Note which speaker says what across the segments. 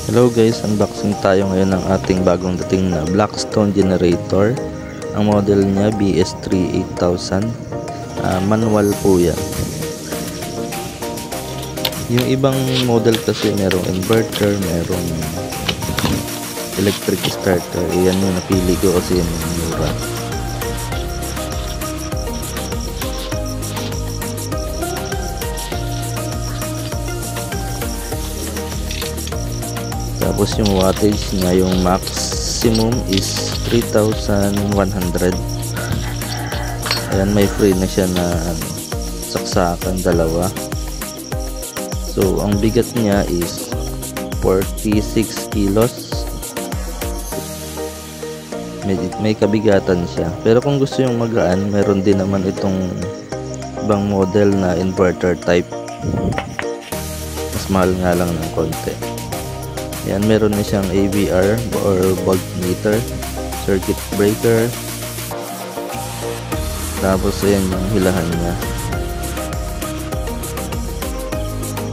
Speaker 1: Hello guys, unboxing tayo ngayon ng ating bagong dating na Blackstone generator. Ang model niya BS3 8000. Manual po yan. Yung ibang model kasi merong inverter, merong electric starter. Yan yung napili ko kasi yung mura. Tapos yung wattage niya, yung maximum is 3,100. Ayan, may free na siya na saksakan, dalawa. So ang bigat niya is 46 kilos. May kabigatan siya. Pero kung gusto yung magaan, meron din naman itong ibang model na inverter type. Mas mahal nga lang ng konti. Yan, meron na siyang AVR or voltmeter, circuit breaker. Tapos ayan yung hilahan niya.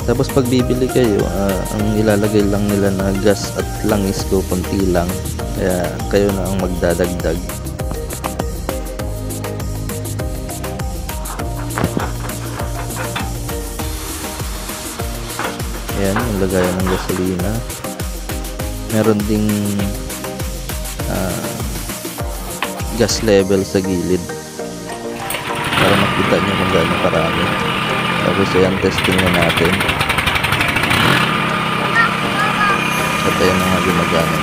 Speaker 1: Tapos pag bibili kayo, ang ilalagay lang nila na gas at langis ko konti lang. Kaya kayo na ang magdadagdag. Ayan, yung lagayan ng gasolina. Meron ding gas level sa gilid para makita nyo kung gaano karami. Tapos ayan, testing na natin at ayan na nga gumagana.